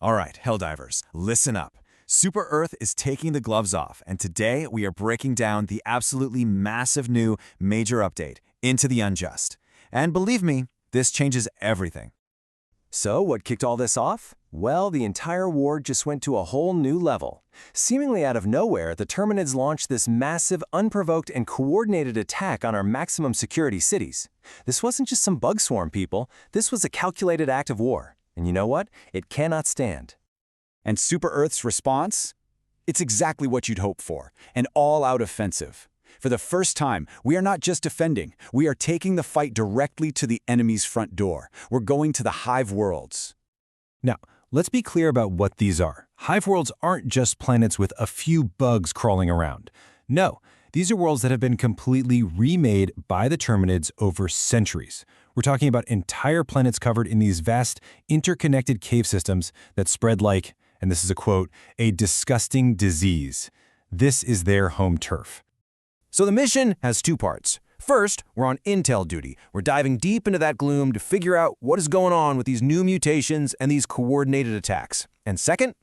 All right, Helldivers, listen up. Super Earth is taking the gloves off, and today we are breaking down the absolutely massive new major update, Into the Unjust. And believe me, this changes everything. So what kicked all this off? Well, the entire war just went to a whole new level. Seemingly out of nowhere, the Terminids launched this massive, unprovoked, and coordinated attack on our maximum security cities. This wasn't just some bug swarm, people. This was a calculated act of war. And you know what? It cannot stand. And Super Earth's response? It's exactly what you'd hope for, an all-out offensive. For the first time, we are not just defending, we are taking the fight directly to the enemy's front door. We're going to the Hive worlds. Now, let's be clear about what these are. Hive worlds aren't just planets with a few bugs crawling around. No, these are worlds that have been completely remade by the Terminids over centuries. We're talking about entire planets covered in these vast, interconnected cave systems that spread like, and this is a quote, a disgusting disease. This is their home turf. So the mission has two parts. First, we're on intel duty. We're diving deep into that gloom to figure out what is going on with these new mutations and these coordinated attacks. And second,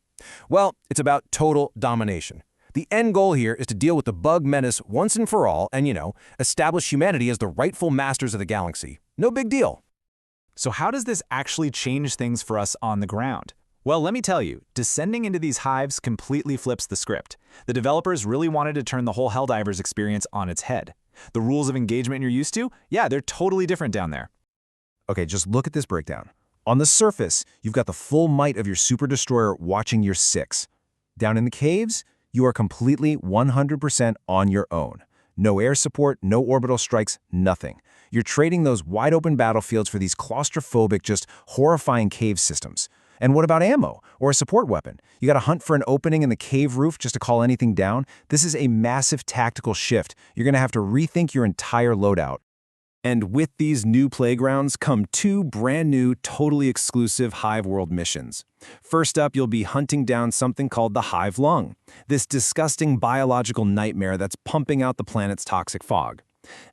well, it's about total domination. The end goal here is to deal with the bug menace once and for all and, establish humanity as the rightful masters of the galaxy. No big deal. So how does this actually change things for us on the ground? Well, let me tell you, descending into these hives completely flips the script. The developers really wanted to turn the whole Helldivers experience on its head. The rules of engagement you're used to, yeah, they're totally different down there. Okay, just look at this breakdown. On the surface, you've got the full might of your super destroyer watching your six. Down in the caves, you are completely 100% on your own. No air support, no orbital strikes, nothing. You're trading those wide-open battlefields for these claustrophobic, just horrifying cave systems. And what about ammo or a support weapon? You got to hunt for an opening in the cave roof just to call anything down? This is a massive tactical shift. You're going to have to rethink your entire loadout. And with these new playgrounds come two brand new, totally exclusive Hive World missions. First up, you'll be hunting down something called the Hive Lung, this disgusting biological nightmare that's pumping out the planet's toxic fog.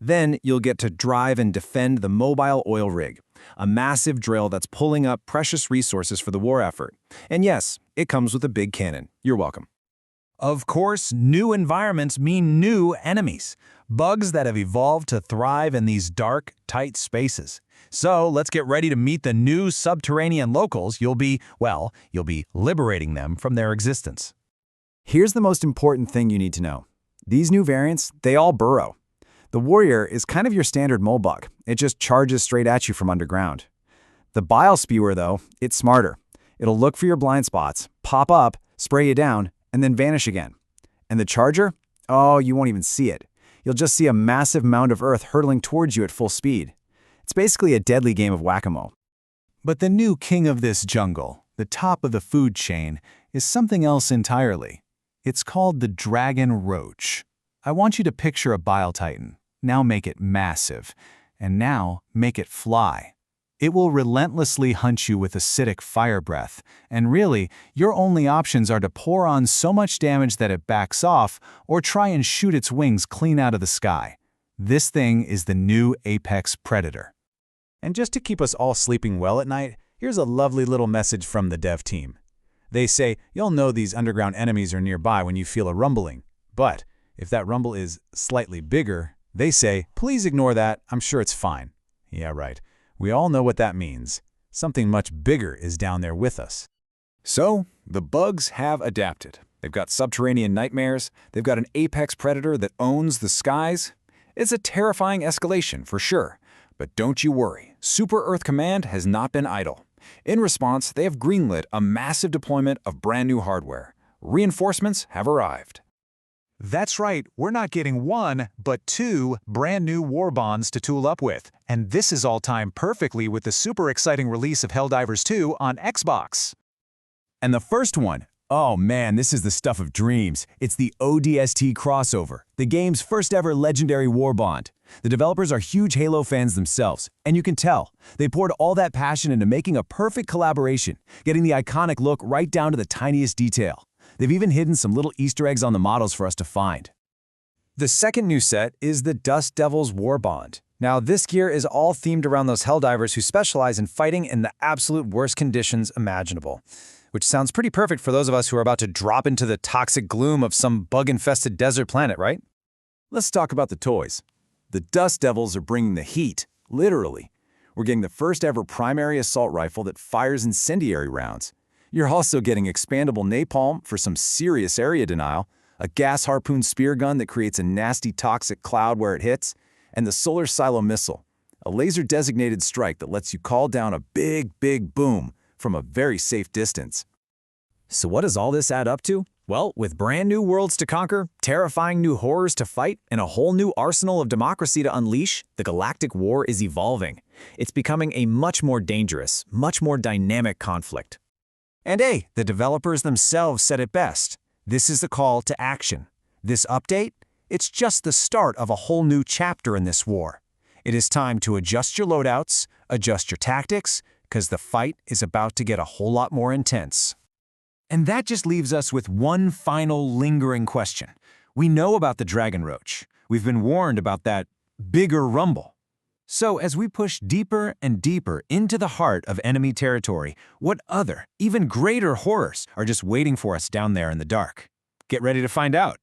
Then you'll get to drive and defend the mobile oil rig, a massive drill that's pulling up precious resources for the war effort. And yes, it comes with a big cannon. You're welcome. Of course, new environments mean new enemies. Bugs that have evolved to thrive in these dark, tight spaces. So let's get ready to meet the new subterranean locals. You'll be liberating them from their existence. Here's the most important thing you need to know. These new variants, they all burrow. The Warrior is kind of your standard mole bug. It just charges straight at you from underground. The Bile Spewer, though, it's smarter. It'll look for your blind spots, pop up, spray you down, and then vanish again. And the Charger? Oh, you won't even see it. You'll just see a massive mound of earth hurtling towards you at full speed. It's basically a deadly game of whack-a-mole. But the new king of this jungle, the top of the food chain, is something else entirely. It's called the Dragon Roach. I want you to picture a Bile Titan. Now make it massive, and now make it fly. It will relentlessly hunt you with acidic fire breath, and really, your only options are to pour on so much damage that it backs off, or try and shoot its wings clean out of the sky. This thing is the new apex predator. And just to keep us all sleeping well at night, here's a lovely little message from the dev team. They say, you'll know these underground enemies are nearby when you feel a rumbling. But if that rumble is slightly bigger, they say, please ignore that, I'm sure it's fine. Yeah, right. We all know what that means. Something much bigger is down there with us. So, the bugs have adapted. They've got subterranean nightmares, they've got an apex predator that owns the skies. It's a terrifying escalation, for sure. But don't you worry, Super Earth Command has not been idle. In response, they have greenlit a massive deployment of brand new hardware. Reinforcements have arrived. That's right, we're not getting one, but two brand new war bonds to tool up with. And this is all timed perfectly with the super exciting release of Helldivers 2 on Xbox. And the first one, oh man, this is the stuff of dreams. It's the ODST crossover, the game's first ever legendary war bond. The developers are huge Halo fans themselves, and you can tell. They poured all that passion into making a perfect collaboration, getting the iconic look right down to the tiniest detail. They've even hidden some little Easter eggs on the models for us to find. The second new set is the Dust Devils War Bond. Now, this gear is all themed around those Helldivers who specialize in fighting in the absolute worst conditions imaginable. which sounds pretty perfect for those of us who are about to drop into the toxic gloom of some bug-infested desert planet, right? Let's talk about the toys. The Dust Devils are bringing the heat, literally. We're getting the first ever primary assault rifle that fires incendiary rounds. You're also getting expandable napalm for some serious area denial, a gas harpoon spear gun that creates a nasty toxic cloud where it hits, and the solar silo missile, a laser-designated strike that lets you call down a big, big boom from a very safe distance. So what does all this add up to? Well, with brand new worlds to conquer, terrifying new horrors to fight, and a whole new arsenal of democracy to unleash, the galactic war is evolving. It's becoming a much more dangerous, much more dynamic conflict. And hey, the developers themselves said it best. This is the call to action. This update? It's just the start of a whole new chapter in this war. It is time to adjust your loadouts, adjust your tactics, because the fight is about to get a whole lot more intense. And that just leaves us with one final lingering question. We know about the Dragon Roach. We've been warned about that bigger rumble. So as we push deeper and deeper into the heart of enemy territory, what other, even greater horrors are just waiting for us down there in the dark? Get ready to find out.